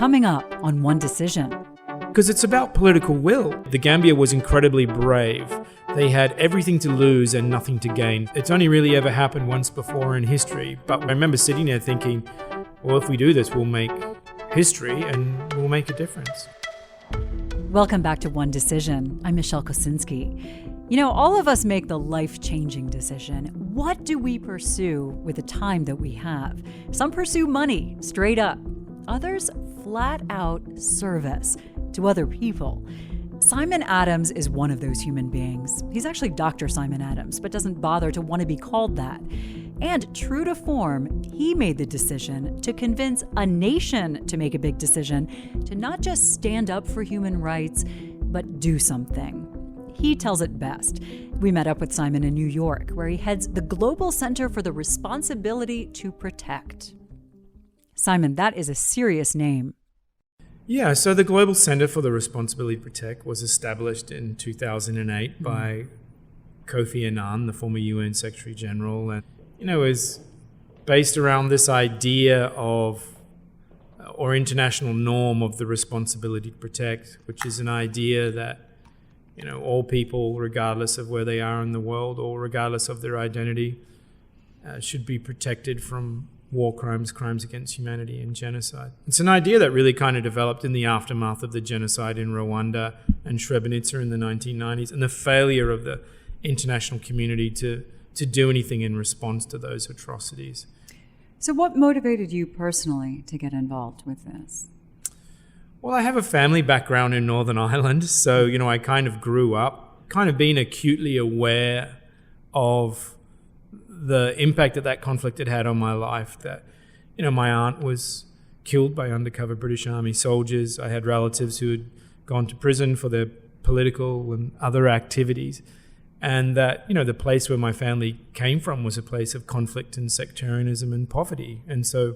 Coming up on One Decision. Because it's about political will. The Gambia was incredibly brave. They had everything to lose and nothing to gain. It's only really ever happened once before in history. But I remember sitting there thinking, well, if we do this, we'll make history and we'll make a difference. Welcome back to One Decision. I'm Michelle Kosinski. You know, all of us make the life-changing decision. What do we pursue with the time that we have? Some pursue money, straight up. Others, flat out service to other people. Simon Adams is one of those human beings. He's actually Dr. Simon Adams, but doesn't bother to want to be called that. And true to form, he made the decision to convince a nation to make a big decision, to not just stand up for human rights, but do something. He tells it best. We met up with Simon in New York, where he heads the Global Center for the Responsibility to Protect. Simon, that is a serious name. Yeah, so the Global Center for the Responsibility to Protect was established in 2008 by Kofi Annan, the former UN Secretary General, and is based around this idea of, or international norm of the responsibility to protect, which is an idea that, all people, regardless of where they are in the world or regardless of their identity, should be protected from war crimes, crimes against humanity, and genocide. It's an idea that really kind of developed in the aftermath of the genocide in Rwanda and Srebrenica in the 1990s, and the failure of the international community to do anything in response to those atrocities. So what motivated you personally to get involved with this? Well, I have a family background in Northern Ireland, so, I kind of grew up kind of being acutely aware of the impact that conflict had had on my life. That, my aunt was killed by undercover British Army soldiers. I had relatives who had gone to prison for their political and other activities. And that, the place where my family came from was a place of conflict and sectarianism and poverty. And so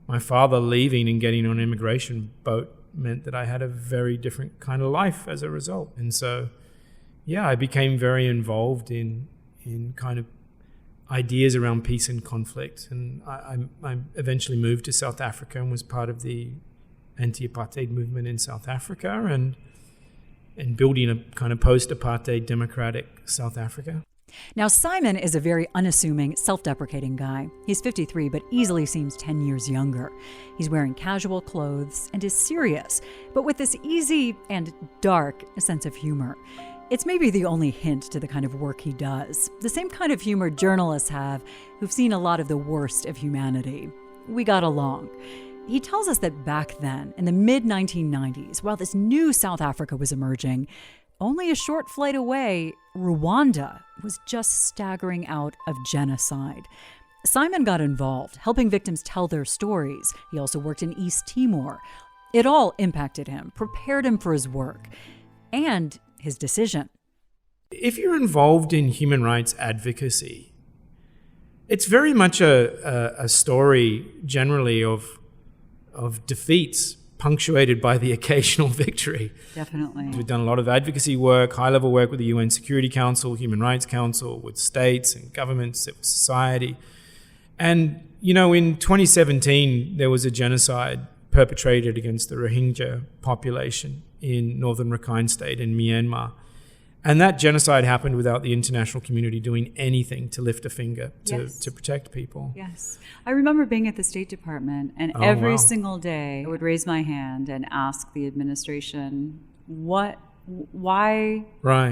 my father leaving and getting on an immigration boat meant that I had a very different kind of life as a result. And so, I became very involved in kind of ideas around peace and conflict. And I eventually moved to South Africa and was part of the anti-apartheid movement in South Africa and building a kind of post-apartheid democratic South Africa. Now, Simon is a very unassuming, self-deprecating guy. He's 53, but easily seems 10 years younger. He's wearing casual clothes and is serious, but with this easy and dark sense of humor. It's maybe the only hint to the kind of work he does. The same kind of humor journalists have who've seen a lot of the worst of humanity. We got along. He tells us that back then, in the mid-1990s, while this new South Africa was emerging, only a short flight away, Rwanda was just staggering out of genocide. Simon got involved, helping victims tell their stories. He also worked in East Timor. It all impacted him, prepared him for his work, and his decision. If you're involved in human rights advocacy, it's very much a story generally of defeats punctuated by the occasional victory. Definitely. We've done a lot of advocacy work, high-level work with the UN Security Council, Human Rights Council, with states and governments, civil society. And, in 2017, there was a genocide perpetrated against the Rohingya population in northern Rakhine State in Myanmar. And that genocide happened without the international community doing anything to lift a finger to protect people. Yes. I remember being at the State Department, and every single day I would raise my hand and ask the administration, why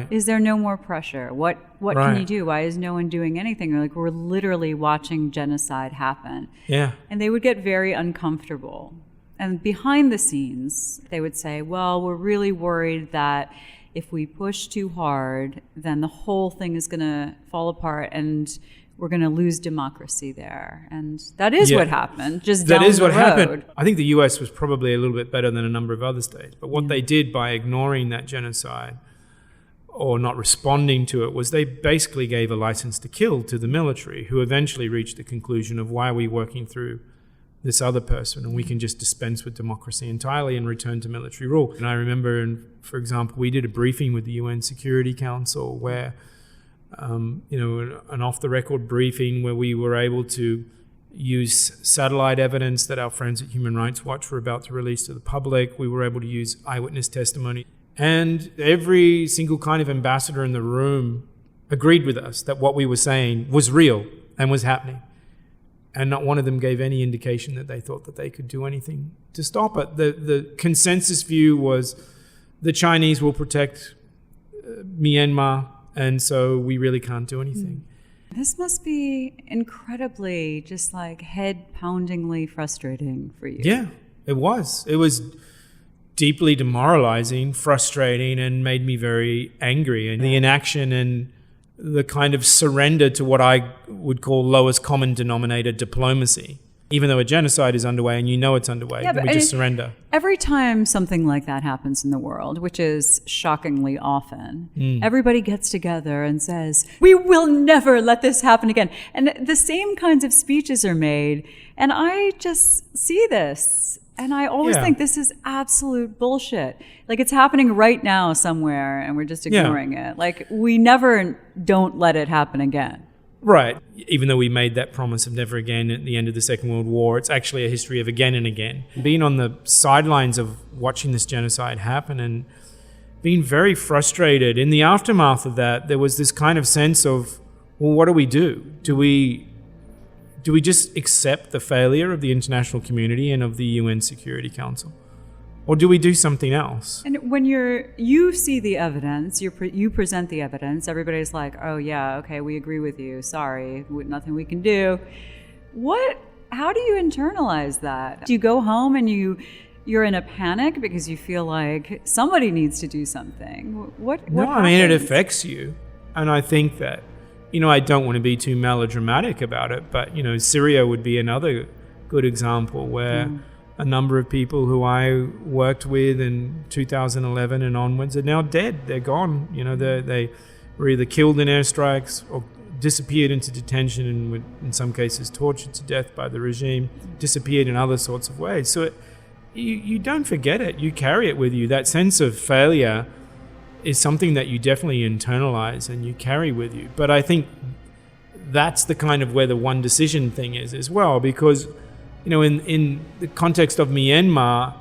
is there no more pressure? What can you do? Why is no one doing anything? We're literally watching genocide happen. Yeah. And they would get very uncomfortable. And behind the scenes, they would say, well, we're really worried that if we push too hard, then the whole thing is going to fall apart and we're going to lose democracy there. And that is what happened, just down the road. That is what happened. I think the US was probably a little bit better than a number of other states. But what they did by ignoring that genocide or not responding to it was they basically gave a license to kill to the military, who eventually reached the conclusion of, why are we working through this other person, and we can just dispense with democracy entirely and return to military rule. And I remember, for example, we did a briefing with the UN Security Council where, an off-the-record briefing where we were able to use satellite evidence that our friends at Human Rights Watch were about to release to the public. We were able to use eyewitness testimony. And every single kind of ambassador in the room agreed with us that what we were saying was real and was happening. And not one of them gave any indication that they thought that they could do anything to stop it. The consensus view was the Chinese will protect Myanmar, and so we really can't do anything. This must be incredibly just like head-poundingly frustrating for you. Yeah, it was. It was deeply demoralizing, frustrating, and made me very angry. And the inaction and the kind of surrender to what I would call lowest common denominator diplomacy. Even though a genocide is underway and you know it's underway, then we just surrender. Every time something like that happens in the world, which is shockingly often, everybody gets together and says, we will never let this happen again. And the same kinds of speeches are made. And I just see this. And I always think this is absolute bullshit. Like it's happening right now somewhere and we're just ignoring it. Like we never don't let it happen again. Right. Even though we made that promise of never again at the end of the Second World War, it's actually a history of again and again. Being on the sidelines of watching this genocide happen and being very frustrated. In the aftermath of that, there was this kind of sense of, well, what do? Do we just accept the failure of the international community and of the UN Security Council? Or do we do something else? And when you see the evidence, you present the evidence, everybody's like, oh yeah, okay, we agree with you, sorry, nothing we can do. How do you internalize that? Do you go home and you're in a panic because you feel like somebody needs to do something? What No, happens? I mean, it affects you. And I think that, I don't want to be too melodramatic about it, but, Syria would be another good example where a number of people who I worked with in 2011 and onwards are now dead. They're gone. They were either killed in airstrikes or disappeared into detention and were, in some cases, tortured to death by the regime, disappeared in other sorts of ways. So you don't forget it. You carry it with you. That sense of failure is something that you definitely internalize and you carry with you. But I think that's the kind of where the one decision thing is as well, because in the context of Myanmar,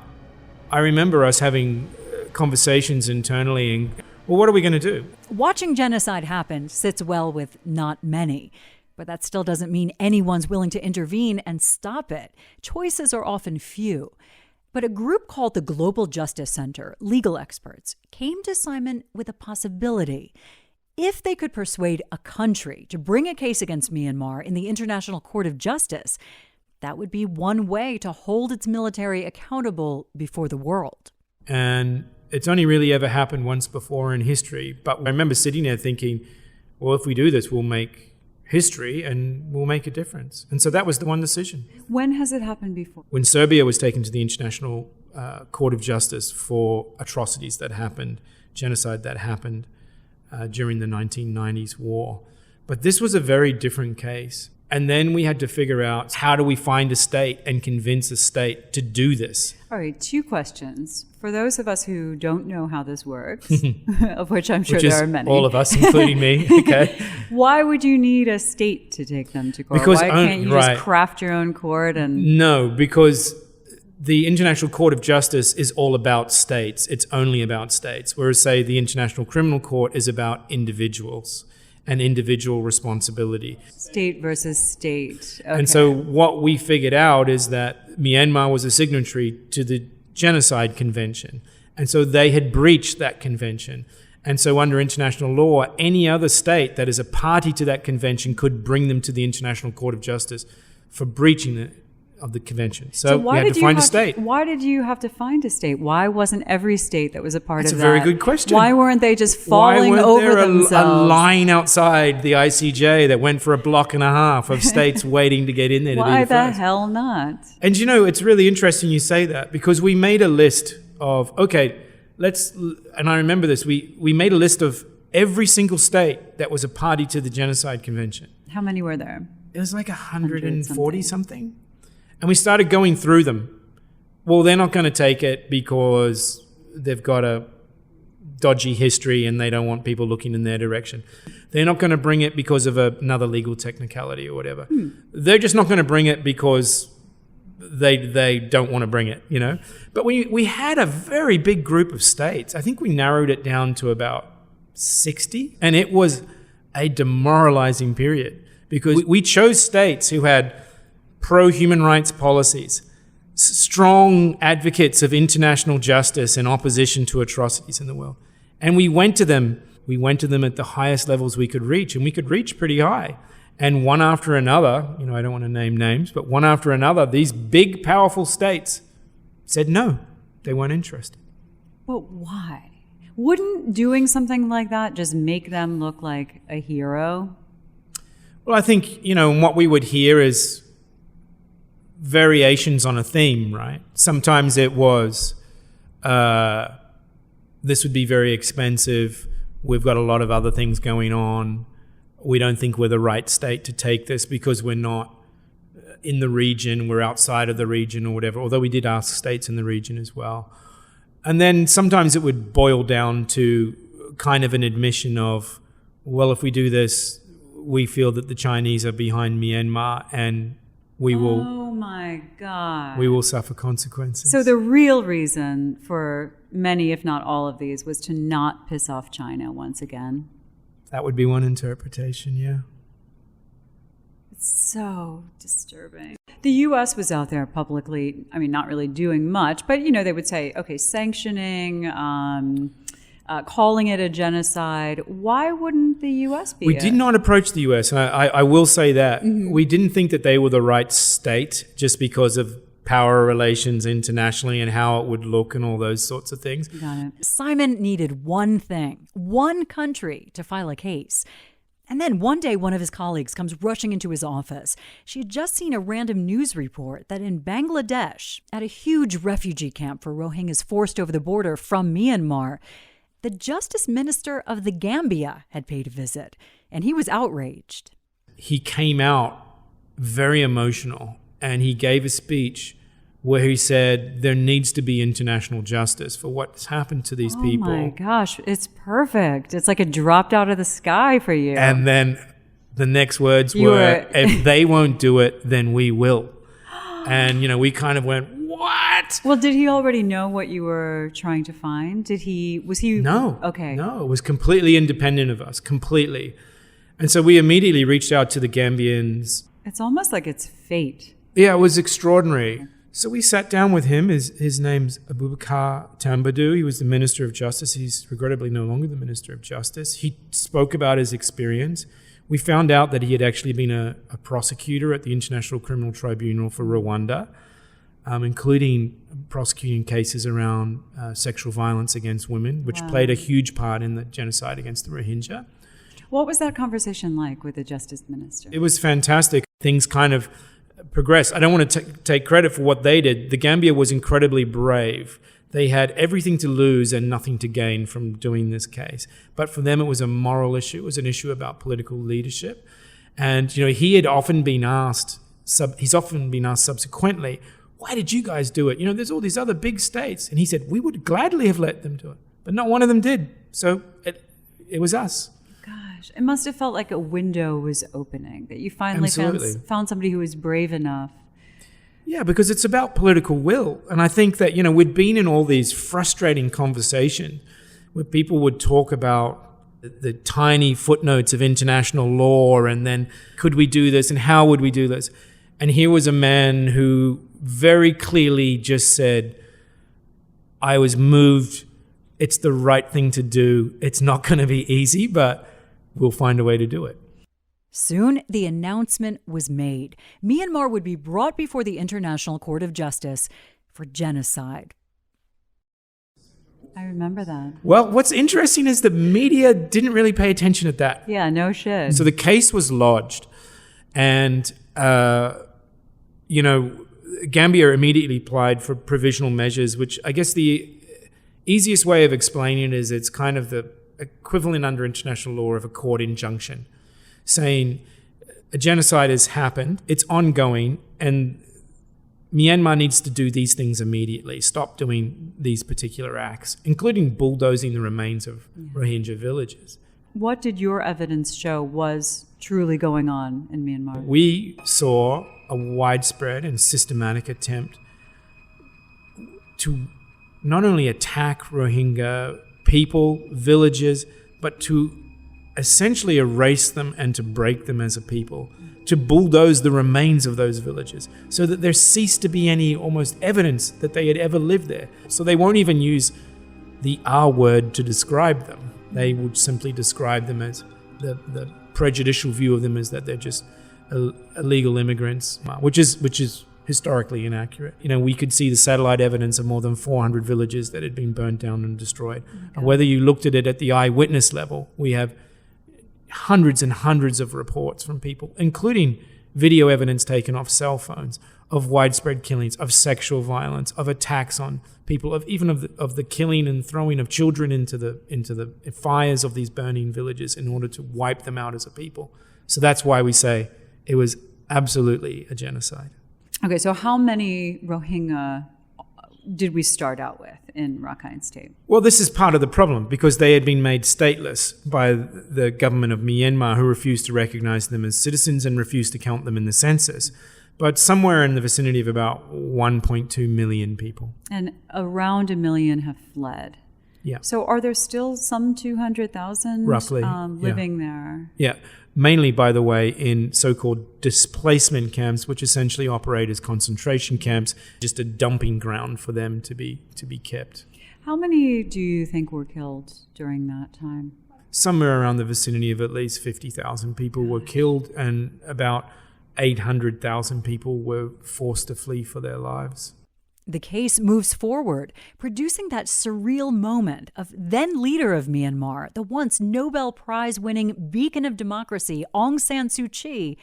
I remember us having conversations internally and, well, what are we going to do? Watching genocide happen sits well with not many, but that still doesn't mean anyone's willing to intervene and stop it. Choices are often few. But a group called the Global Justice Center, legal experts, came to Simon with a possibility. If they could persuade a country to bring a case against Myanmar in the International Court of Justice, that would be one way to hold its military accountable before the world. And it's only really ever happened once before in history. But I remember sitting there thinking, well, if we do this, we'll make history and we'll make a difference. And so that was the one decision. When has it happened before? When Serbia was taken to the International Court of Justice for atrocities that happened, genocide that happened during the 1990s war. But this was a very different case. And then we had to figure out, how do we find a state and convince a state to do this? All right, 2 questions. For those of us who don't know how this works, of which I'm sure Which there is are many. all of us, including me. Okay. Why would you need a state to take them to court? Because Why can't you just craft your own court? And No, because the International Court of Justice is all about states. It's only about states. Whereas, say, the International Criminal Court is about individuals and individual responsibility. State versus state. Okay. And so what we figured out is that Myanmar was a signatory to the Genocide Convention. And so they had breached that convention. And so under international law, any other state that is a party to that convention could bring them to the International Court of Justice for breaching of the convention. So we had to find a state. Why did you have to find a state? Why wasn't every state that was a part That's of a that? very good question. Why weren't they just falling over Why weren't themselves? there a line outside the ICJ that went for a block and a half of states waiting to get in there to do Why the the first? hell not? And it's really interesting you say that, because we made a list of, and I remember this, we made a list of every single state that was a party to the Genocide Convention. How many were there? It was like 140 something. And we started going through them. Well, they're not going to take it because they've got a dodgy history and they don't want people looking in their direction. They're not going to bring it because of another legal technicality or whatever. They're just not going to bring it because they don't want to bring it, you know. But we had a very big group of states. I think we narrowed it down to about 60, and it was a demoralizing period because we chose states who had pro-human rights policies, strong advocates of international justice and opposition to atrocities in the world. And we went to them at the highest levels we could reach, and we could reach pretty high. And one after another, you know, I don't want to name names, but one after another, these big, powerful states said no, they weren't interested. But why? Wouldn't doing something like that just make them look like a hero? Well, I think, you know, what we would hear is variations on a theme, right? Sometimes it was, this would be very expensive. We've got a lot of other things going on. We don't think we're the right state to take this because we're not in the region, we're outside of the region or whatever, although we did ask states in the region as well. And then sometimes it would boil down to kind of an admission of, well, if we do this, we feel that the Chinese are behind Myanmar and we will... Oh my God. We will suffer consequences. So the real reason for many, if not all of these, was to not piss off China once again. That would be one interpretation, yeah. It's so disturbing. The U.S. was out there publicly, I mean, not really doing much, but, you know, they would say, okay, sanctioning, calling it a genocide. Why wouldn't the U.S. be We did not approach the U.S., and I will say that. Mm-hmm. We didn't think that they were the right state just because of power relations internationally and how it would look and all those sorts of things. Got it. Simon needed one thing, one country to file a case. And then one day, one of his colleagues comes rushing into his office. She had just seen a random news report that in Bangladesh, at a huge refugee camp for Rohingyas forced over the border from Myanmar, the Justice Minister of the Gambia had paid a visit, and he was outraged. He came out very emotional, and he gave a speech where he said there needs to be international justice for what's happened to these people. Oh my gosh, it's perfect. It's like it dropped out of the sky for you. And then the next words were, if they won't do it, then we will. And, you know, we kind of went, what? Well, did he already know what you were trying to find? Was he? No. Okay. No, it was completely independent of us, completely. And so we immediately reached out to the Gambians. It's almost like it's fate. Yeah, it was extraordinary. So we sat down with him. His name's Abubakar Tambadou. He was the Minister of Justice. He's regrettably no longer the Minister of Justice. He spoke about his experience. We found out that he had actually been a prosecutor at the International Criminal Tribunal for Rwanda, including prosecuting cases around sexual violence against women, which played a huge part in the genocide against the Rohingya. What was that conversation like with the Justice Minister? It was fantastic. Things kind of progressed. I don't want to take credit for what they did. The Gambia was incredibly brave. They had everything to lose and nothing to gain from doing this case. But for them, it was a moral issue. It was an issue about political leadership. And, you know, he's often been asked subsequently, why did you guys do it? You know, there's all these other big states. And he said, we would gladly have let them do it. But not one of them did. So it was us. It must have felt like a window was opening, that you finally found somebody who was brave enough. Yeah, because it's about political will. And I think that, you know, we'd been in all these frustrating conversations where people would talk about the tiny footnotes of international law and then could we do this and how would we do this? And here was a man who very clearly just said, I was moved. It's the right thing to do. It's not going to be easy, but we'll find a way to do it. Soon, the announcement was made. Myanmar would be brought before the International Court of Justice for genocide. I remember that. Well, what's interesting is the media didn't really pay attention at that. Yeah, no shit. So the case was lodged, and, you know, Gambia immediately applied for provisional measures, which I guess the easiest way of explaining it is it's kind of the equivalent under international law of a court injunction saying a genocide has happened, it's ongoing, and Myanmar needs to do these things immediately, stop doing these particular acts, including bulldozing the remains of Rohingya villages. What did your evidence show was truly going on in Myanmar? We saw a widespread and systematic attempt to not only attack Rohingya people, villages, but to essentially erase them and to break them as a people, to bulldoze the remains of those villages so that there ceased to be any almost evidence that they had ever lived there. So they won't even use the R word to describe them. They would simply describe them as the prejudicial view of them is that they're just illegal immigrants, which is historically inaccurate. We could see the satellite evidence of more than 400 villages that had been burnt down and destroyed. Okay. And whether you looked at it at the eyewitness level, we have hundreds and hundreds of reports from people, including video evidence taken off cell phones, of widespread killings, of sexual violence, of attacks on people, of the killing and throwing of children into the fires of these burning villages in order to wipe them out as a people. So that's why we say it was absolutely a genocide. Okay, so how many Rohingya did we start out with in Rakhine State? Well, this is part of the problem because they had been made stateless by the government of Myanmar, who refused to recognize them as citizens and refused to count them in the census. But somewhere in the vicinity of about 1.2 million people. And around 1 million have fled. Yeah. So are there still some 200,000 roughly living there? Yeah. Mainly, by the way, in so-called displacement camps, which essentially operate as concentration camps, just a dumping ground for them to be kept. How many do you think were killed during that time? Somewhere around the vicinity of at least 50,000 people were killed, and about 800,000 people were forced to flee for their lives. The case moves forward, producing that surreal moment of then leader of Myanmar, the once Nobel Prize-winning beacon of democracy, Aung San Suu Kyi,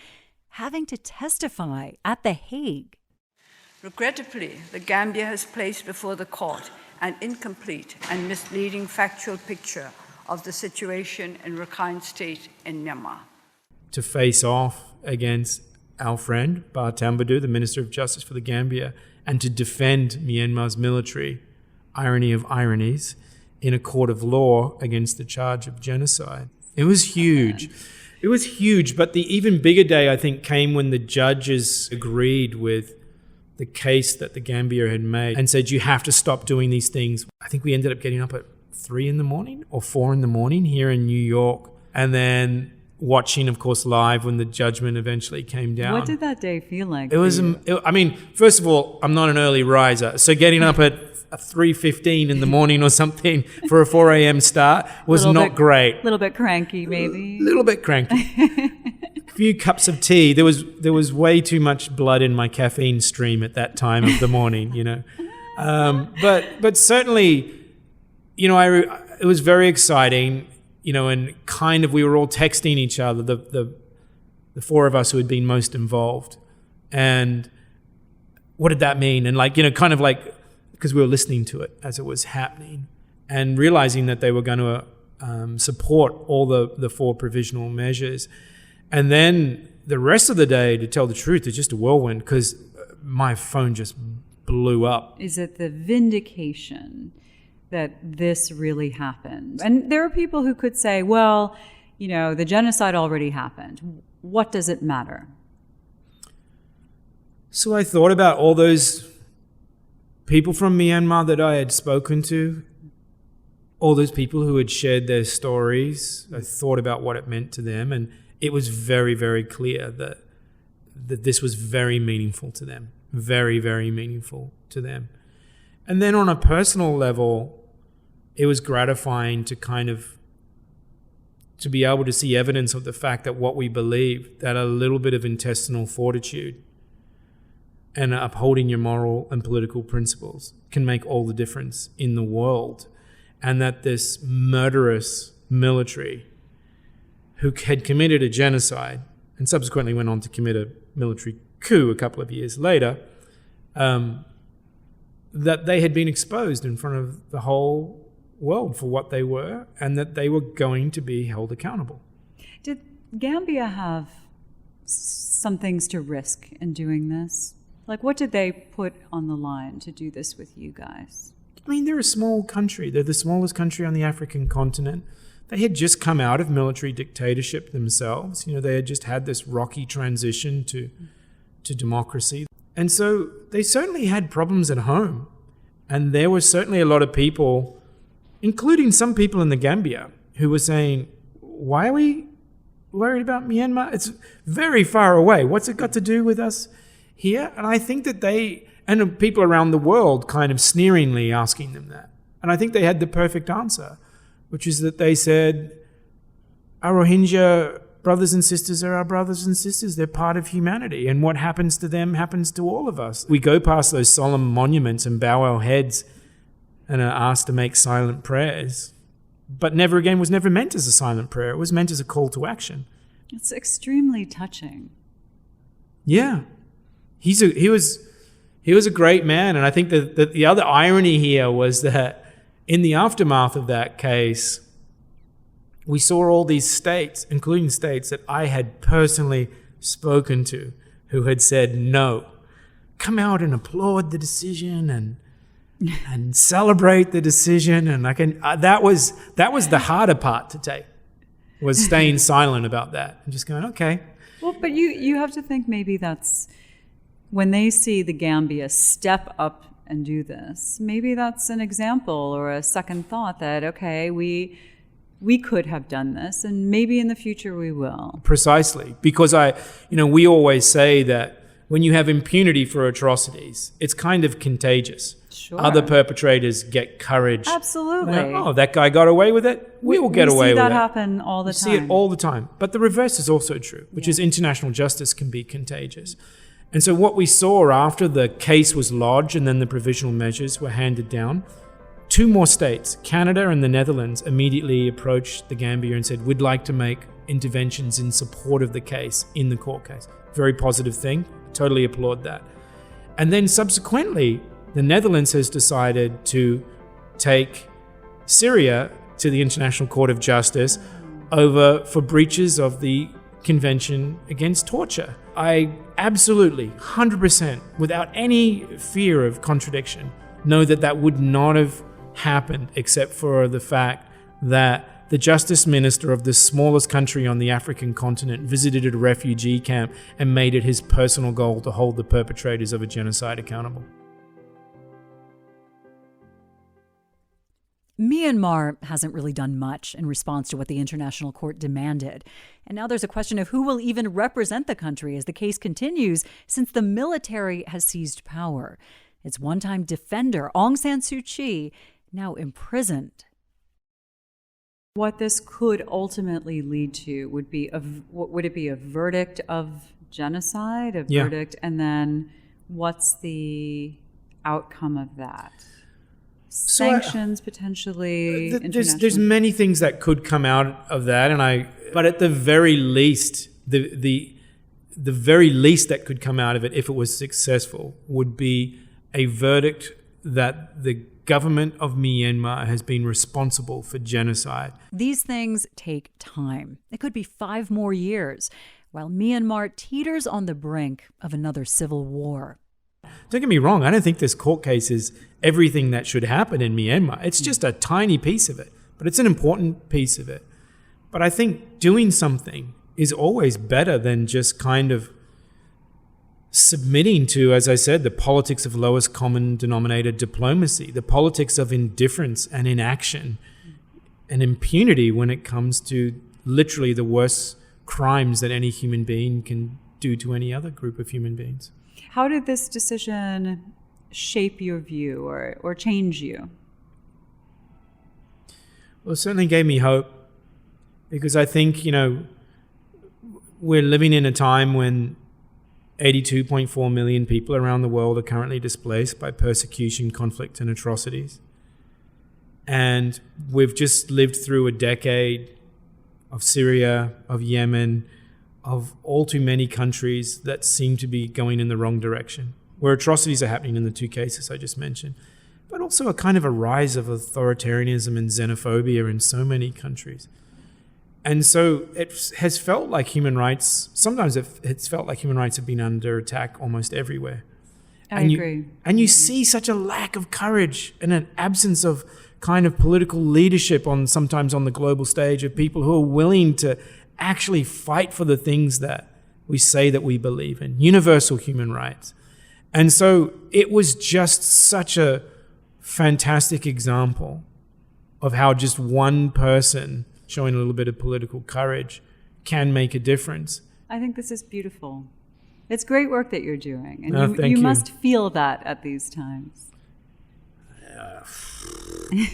having to testify at The Hague. Regrettably, the Gambia has placed before the court an incomplete and misleading factual picture of the situation in Rakhine State in Myanmar. To face off against our friend, Ba Tambadou, the Minister of Justice for the Gambia, and to defend Myanmar's military, irony of ironies, in a court of law against the charge of genocide. It was huge. It was huge, but the even bigger day, I think, came when the judges agreed with the case that the Gambia had made and said, you have to stop doing these things. I think we ended up getting up at 3 a.m. or 4 a.m. here in New York, and then watching, of course, live when the judgment eventually came down. What did that day feel like? It was, first of all, I'm not an early riser. So getting up at 3:15 in the morning or something for a 4 a.m. start was not great. A little bit cranky, maybe. A little bit cranky. A few cups of tea. There was way too much blood in my caffeine stream at that time of the morning, But certainly, it was very exciting. And kind of we were all texting each other, the four of us who had been most involved. And what did that mean? And because we were listening to it as it was happening and realizing that they were going to support all the 4 provisional measures. And then the rest of the day, to tell the truth, is just a whirlwind because my phone just blew up. Is it the vindication that this really happened? And there are people who could say, well, the genocide already happened. What does it matter? So I thought about all those people from Myanmar that I had spoken to, all those people who had shared their stories. I thought about what it meant to them, and it was very, very clear that this was very meaningful to them, very, very meaningful to them. And then on a personal level, it was gratifying to be able to see evidence of the fact that what we believe, that a little bit of intestinal fortitude and upholding your moral and political principles can make all the difference in the world. And that this murderous military who had committed a genocide and subsequently went on to commit a military coup a couple of years later, that they had been exposed in front of the whole world for what they were, and that they were going to be held accountable. Did Gambia have some things to risk in doing this? Like, what did they put on the line to do this with you guys? I mean, they're a small country. They're the smallest country on the African continent. They had just come out of military dictatorship themselves. They had just had this rocky transition to democracy. And so they certainly had problems at home. And there were certainly a lot of people, including some people in the Gambia, who were saying, why are we worried about Myanmar? It's very far away. What's it got to do with us here? And I think that and people around the world kind of sneeringly asking them that. And I think they had the perfect answer, which is that they said, our Rohingya brothers and sisters are our brothers and sisters. They're part of humanity. And what happens to them happens to all of us. We go past those solemn monuments and bow our heads and are asked to make silent prayers. But never again was never meant as a silent prayer. It was meant as a call to action. It's extremely touching. Yeah. He was a great man. And I think that the other irony here was that in the aftermath of that case, we saw all these states, including states that I had personally spoken to, who had said, no, come out and applaud the decision and celebrate the decision. And that was the harder part to take, was staying silent about that and just going, okay. Well, but you have to think maybe that's when they see the Gambia step up and do this, maybe that's an example or a second thought that, okay, we could have done this, and maybe in the future we will. Precisely, because we always say that when you have impunity for atrocities, it's kind of contagious. Sure. Other perpetrators get courage. Absolutely. Oh, that guy got away with it. We will get away with it. We see that happen all the time. We see it all the time. But the reverse is also true, which is international justice can be contagious. And so what we saw after the case was lodged and then the provisional measures were handed down, 2 more states, Canada and the Netherlands, immediately approached the Gambia and said, we'd like to make interventions in support of the case, in the court case. Very positive thing. Totally applaud that. And then subsequently, the Netherlands has decided to take Syria to the International Court of Justice for breaches of the Convention Against Torture. I absolutely, 100%, without any fear of contradiction, know that would not have happened except for the fact that the Justice Minister of the smallest country on the African continent visited a refugee camp and made it his personal goal to hold the perpetrators of a genocide accountable. Myanmar hasn't really done much in response to what the International Court demanded. And now there's a question of who will even represent the country as the case continues, since the military has seized power. Its one-time defender, Aung San Suu Kyi, now imprisoned. What this could ultimately lead to would be would it be a verdict of genocide, verdict, and then what's the outcome of that? Sanctions, potentially. There's many things that could come out of that, but at the very least, the very least that could come out of it, if it was successful, would be a verdict that the government of Myanmar has been responsible for genocide. These things take time. It could be 5 more years, while Myanmar teeters on the brink of another civil war. Don't get me wrong, I don't think this court case is everything that should happen in Myanmar. It's just a tiny piece of it, but it's an important piece of it. But I think doing something is always better than just kind of submitting to, as I said, the politics of lowest common denominator diplomacy, the politics of indifference and inaction and impunity when it comes to literally the worst crimes that any human being can do to any other group of human beings. How did this decision shape your view or change you? Well, it certainly gave me hope, because I think, we're living in a time when 82.4 million people around the world are currently displaced by persecution, conflict, and atrocities. And we've just lived through a decade of Syria, of Yemen, of all too many countries that seem to be going in the wrong direction, where atrocities are happening in the 2 cases I just mentioned, but also a kind of a rise of authoritarianism and xenophobia in so many countries. And so it has felt like human rights, sometimes it's felt like human rights have been under attack almost everywhere. I agree. And you see such a lack of courage and an absence of kind of political leadership sometimes on the global stage of people who are willing to actually fight for the things that we say that we believe in, universal human rights. And so it was just such a fantastic example of how just one person showing a little bit of political courage can make a difference. I think this is beautiful. It's great work that you're doing. And Thank you. Must feel that at these times.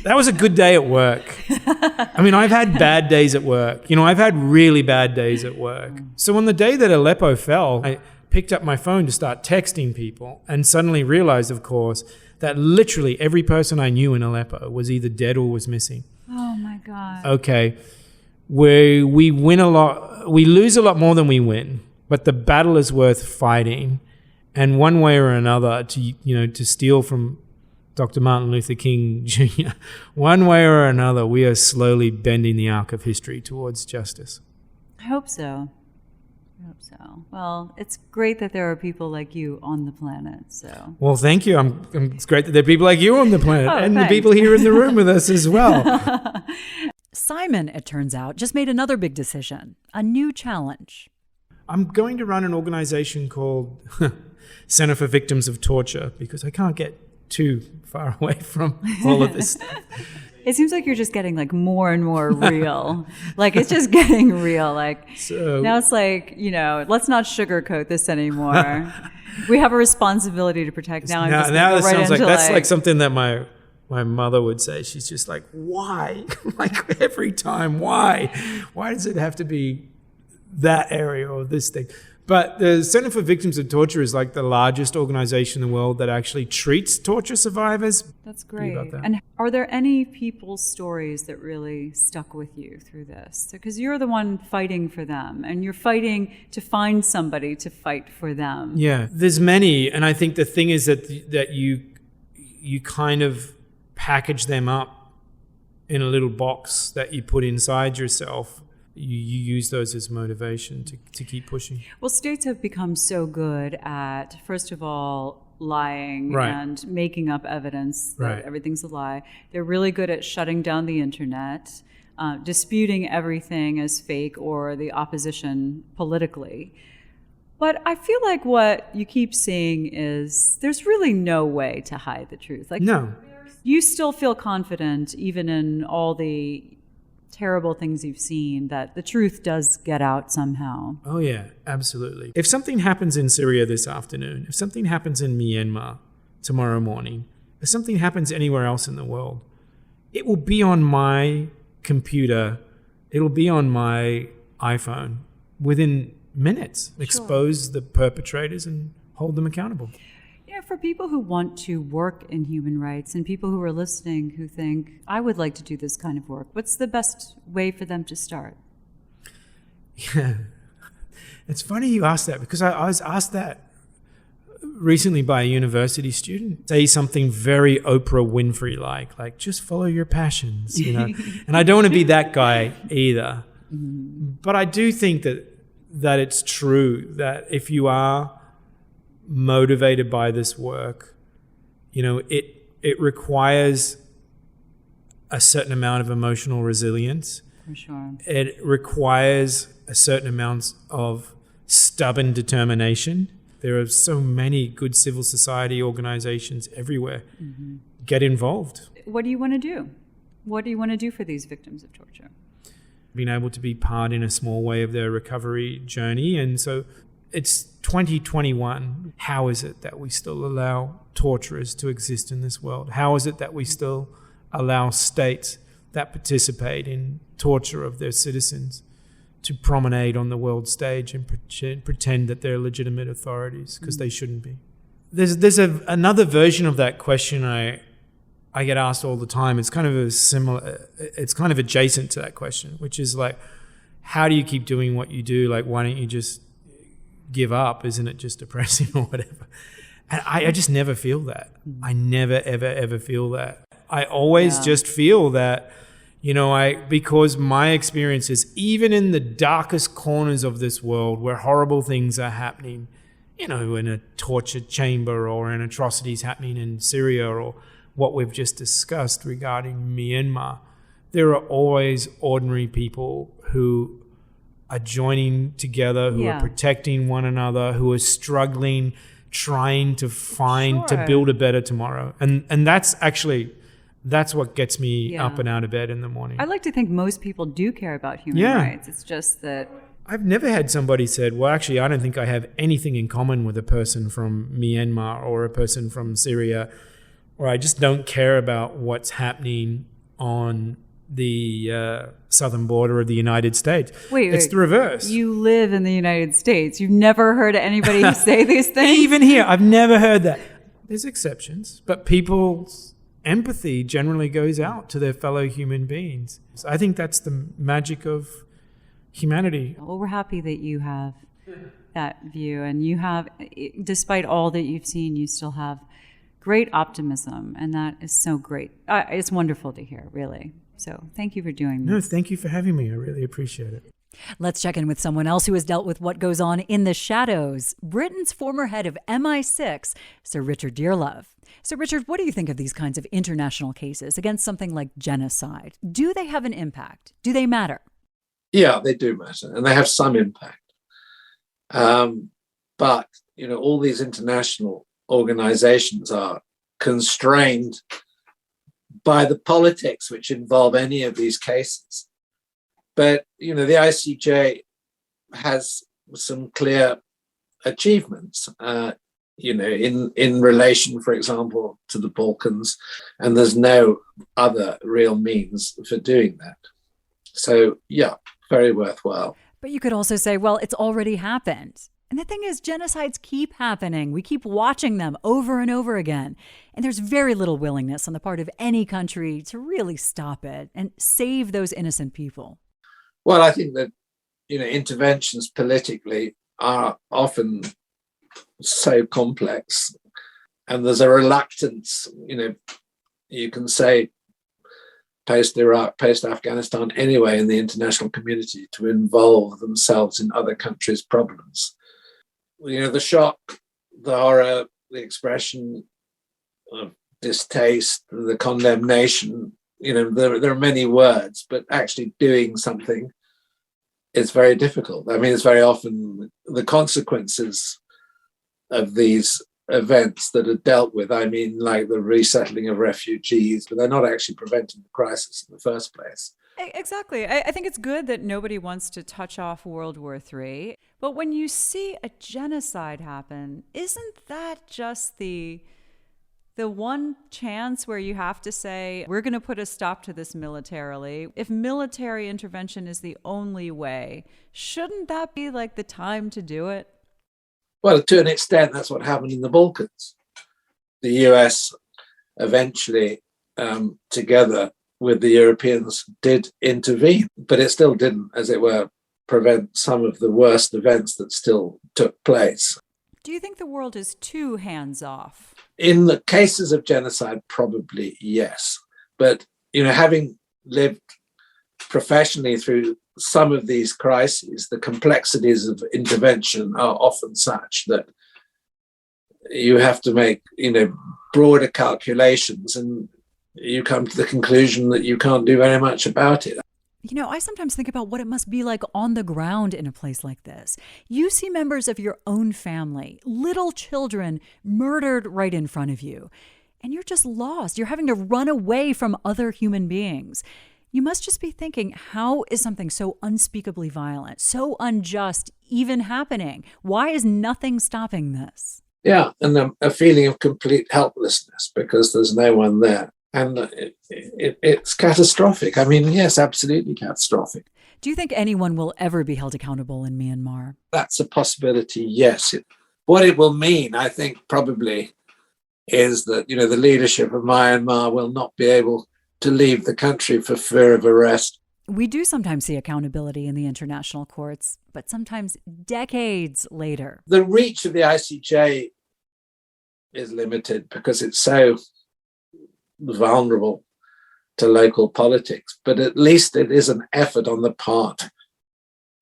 That was a good day at work. I mean, I've had bad days at work. I've had really bad days at work. So on the day that Aleppo fell, I picked up my phone to start texting people and suddenly realized, of course, that literally every person I knew in Aleppo was either dead or was missing. Oh my God. Okay. We win a lot, we lose a lot more than we win, but the battle is worth fighting. And one way or another, to steal from Dr. Martin Luther King Jr., one way or another, we are slowly bending the arc of history towards justice. I hope so. Well, it's great that there are people like you on the planet. So. Well, thank you. It's great that there are people like you on the planet and thanks. the people here in the room with us as well. Simon, it turns out, just made another big decision, a new challenge. I'm going to run an organization called Center for Victims of Torture because I can't get too far away from all of this stuff. It seems like you're just getting more and more real. It's just getting real. Now it's let's not sugarcoat this anymore. We have a responsibility to protect. Now it sounds like that's like something that my mother would say. She's just like, why? Every time, why? Why does it have to be that area or this thing? But the Center for Victims of Torture is the largest organization in the world that actually treats torture survivors. That's great. And are there any people's stories that really stuck with you through this? Because you're the one fighting for them, and you're fighting to find somebody to fight for them. Yeah, there's many. And I think the thing is that you kind of package them up in a little box that you put inside yourself. You use those as motivation to keep pushing. Well, states have become so good at, first of all, lying and making up evidence that everything's a lie. They're really good at shutting down the internet, disputing everything as fake or the opposition politically. But I feel like what you keep seeing is there's really no way to hide the truth. No. You still feel confident, even in all the terrible things you've seen, that the truth does get out somehow. Oh yeah, absolutely. If something happens in Syria this afternoon, if something happens in Myanmar tomorrow morning, if something happens anywhere else in the world, it will be on my computer, it'll be on my iPhone within minutes. Expose the perpetrators and hold them accountable. For people who want to work in human rights and people who are listening who think, I would like to do this kind of work, what's the best way for them to start? Yeah, it's funny you asked that because I was asked that recently by a university student. Say something very Oprah Winfrey like just follow your passions, And I don't want to be that guy either. Mm-hmm. But I do think that it's true that if you are motivated by this work, it requires a certain amount of emotional resilience. For sure. It requires a certain amount of stubborn determination. There are so many good civil society organizations everywhere. Mm-hmm. Get involved. What do you want to do? What do you want to do for these victims of torture? Being able to be part in a small way of their recovery journey. And so it's 2021. How is it that we still allow torturers to exist in this world? How is it that we still allow states that participate in torture of their citizens to promenade on the world stage and pretend that they're legitimate authorities because they shouldn't be? There's another version of that question I get asked all the time. It's kind of adjacent to that question, which is how do you keep doing what you do? Why don't you just give up? Isn't it just depressing or whatever? And I just never feel that. I never, ever, ever feel that. I always just feel that, because my experience is even in the darkest corners of this world where horrible things are happening, in a torture chamber or in atrocities happening in Syria or what we've just discussed regarding Myanmar, there are always ordinary people who are joining together, who are protecting one another, who are struggling, trying to find, to build a better tomorrow. And that's what gets me up and out of bed in the morning. I like to think most people do care about human rights. It's just that I've never had somebody said, well, actually, I don't think I have anything in common with a person from Myanmar or a person from Syria, or I just don't care about what's happening on the southern border of the United States. It's the reverse. You live in the United States. You've never heard anybody say these things? Even here, I've never heard that. There's exceptions, but people's empathy generally goes out to their fellow human beings. So I think that's the magic of humanity. Well, we're happy that you have that view, and you have, despite all that you've seen, you still have great optimism, and that is so great. It's wonderful to hear, really. So thank you for doing this. No, thank you for having me. I really appreciate it. Let's check in with someone else who has dealt with what goes on in the shadows. Britain's former head of MI6, Sir Richard Dearlove. So, Richard, what do you think of these kinds of international cases against something like genocide? Do they have an impact? Do they matter? Yeah, they do matter, and they have some impact. But, all these international organizations are constrained by the politics which involve any of these cases. But, the ICJ has some clear achievements, in relation, for example, to the Balkans, and there's no other real means for doing that. So, yeah, very worthwhile. But you could also say, well, it's already happened. And the thing is, genocides keep happening. We keep watching them over and over again. And there's very little willingness on the part of any country to really stop it and save those innocent people. Well, I think that, interventions politically are often so complex. And there's a reluctance, you can say, post-Iraq, post-Afghanistan anyway, in the international community to involve themselves in other countries' problems. The shock, the horror, the expression of distaste, the condemnation, there are many words, but actually doing something is very difficult. I mean, it's very often the consequences of these events that are dealt with. I mean, like the resettling of refugees, but they're not actually preventing the crisis in the first place. Exactly. I think it's good that nobody wants to touch off World War III. But when you see a genocide happen, isn't that just the one chance where you have to say, we're going to put a stop to this militarily? If military intervention is the only way, shouldn't that be like the time to do it? Well, to an extent, that's what happened in the Balkans. The US eventually, together with the Europeans, did intervene, but it still didn't, as it were, prevent some of the worst events that still took place. Do you think the world is too hands-off? In the cases of genocide, probably yes. But, having lived professionally through some of these crises, the complexities of intervention are often such that you have to make, broader calculations, and you come to the conclusion that you can't do very much about it. I sometimes think about what it must be like on the ground in a place like this. You see members of your own family, little children, murdered right in front of you, and you're just lost. You're having to run away from other human beings. You must just be thinking, how is something so unspeakably violent, so unjust, even happening? Why is nothing stopping this? Yeah, and a feeling of complete helplessness because there's no one there. And it's catastrophic. I mean, yes, absolutely catastrophic. Do you think anyone will ever be held accountable in Myanmar? That's a possibility, yes. What it will mean, I think, probably, is that, the leadership of Myanmar will not be able to leave the country for fear of arrest. We do sometimes see accountability in the international courts, but sometimes decades later. The reach of the ICJ is limited because it's so vulnerable to local politics, but at least it is an effort on the part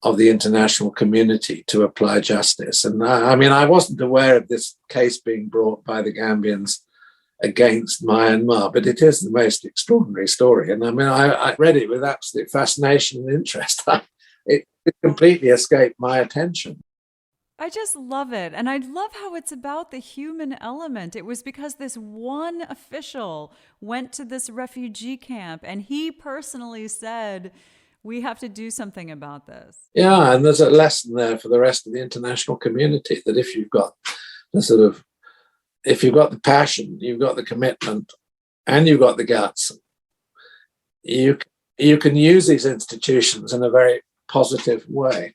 of the international community to apply justice. And I mean, I wasn't aware of this case being brought by the Gambians against Myanmar, but it is the most extraordinary story. And I mean, I read it with absolute fascination and interest. It completely escaped my attention. I just love it. And I love how it's about the human element. It was because this one official went to this refugee camp and he personally said, we have to do something about this. Yeah, and there's a lesson there for the rest of the international community that if you've got the passion, you've got the commitment, and you've got the guts, you can use these institutions in a very positive way.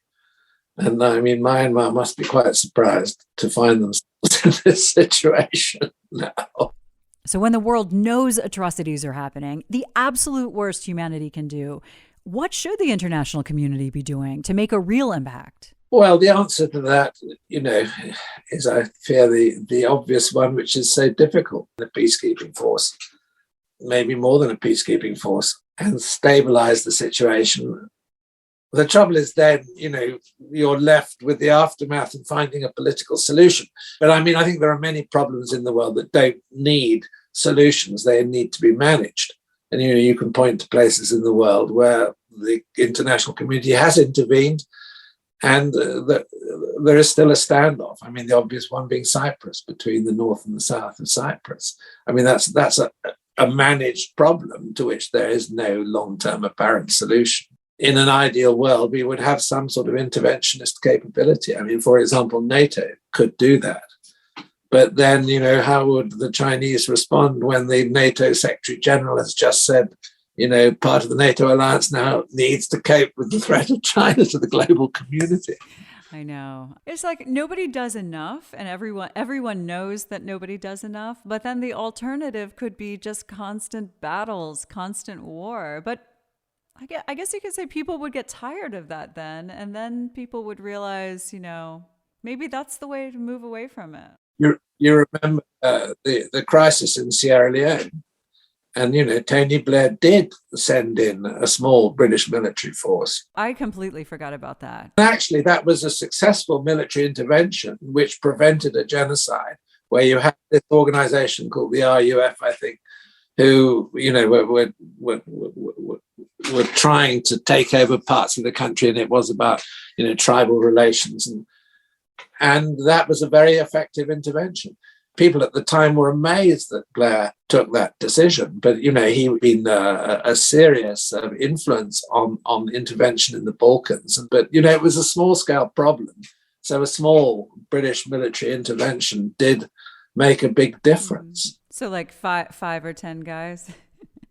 And I mean, Myanmar must be quite surprised to find themselves in this situation now. So when the world knows atrocities are happening, the absolute worst humanity can do, what should the international community be doing to make a real impact? Well, the answer to that, is, I fear, the obvious one, which is so difficult. The peacekeeping force, maybe more than a peacekeeping force, and stabilize the situation. The trouble is then, you're left with the aftermath and finding a political solution. But I mean, I think there are many problems in the world that don't need solutions. They need to be managed. And, you can point to places in the world where the international community has intervened and there is still a standoff. I mean, the obvious one being Cyprus, between the north and the south of Cyprus. I mean, that's a managed problem to which there is no long-term apparent solution. In an ideal world, we would have some sort of interventionist capability. I mean, for example, NATO could do that. But then, how would the Chinese respond when the NATO Secretary General has just said, part of the NATO alliance now needs to cope with the threat of China to the global community? I know. It's like nobody does enough, and everyone knows that nobody does enough. But then the alternative could be just constant battles, constant war. But I guess you could say people would get tired of that then, and then people would realize, maybe that's the way to move away from it. You remember the crisis in Sierra Leone, and Tony Blair did send in a small British military force. I completely forgot about that. Actually, that was a successful military intervention which prevented a genocide, where you had this organization called the RUF, I think, who were trying to take over parts of the country, and it was about tribal relations, and that was a very effective intervention. People at the time were amazed that Blair took that decision, but he'd been a serious influence on intervention in the Balkans. But it was a small scale problem, so a small British military intervention did make a big difference. So like five or 10 guys.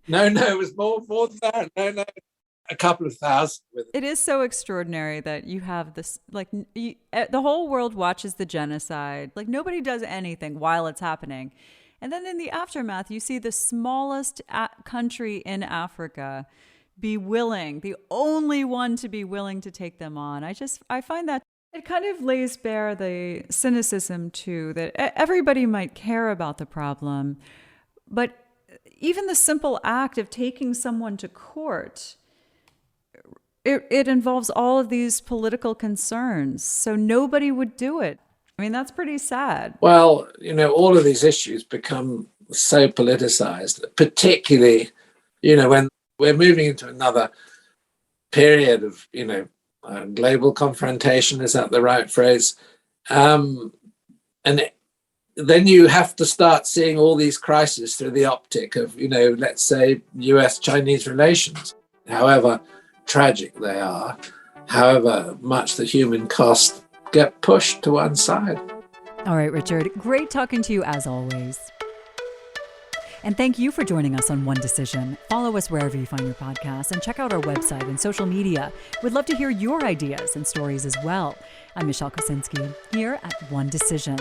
No, it was more than that. No, a couple of thousand. It is so extraordinary that you have this, the whole world watches the genocide. Like nobody does anything while it's happening. And then in the aftermath, you see the smallest country in Africa be willing, the only one to be willing to take them on. I find that it kind of lays bare the cynicism too, that everybody might care about the problem, but even the simple act of taking someone to court, it involves all of these political concerns. So nobody would do it. I mean, that's pretty sad. Well, all of these issues become so politicized, particularly, when we're moving into another period of, global confrontation. Is that the right phrase? And then you have to start seeing all these crises through the optic of, let's say, US-Chinese relations. However tragic they are, however much the human cost, get pushed to one side. All right, Richard, great talking to you as always. And thank you for joining us on One Decision. Follow us wherever you find your podcasts and check out our website and social media. We'd love to hear your ideas and stories as well. I'm Michelle Kosinski here at One Decision.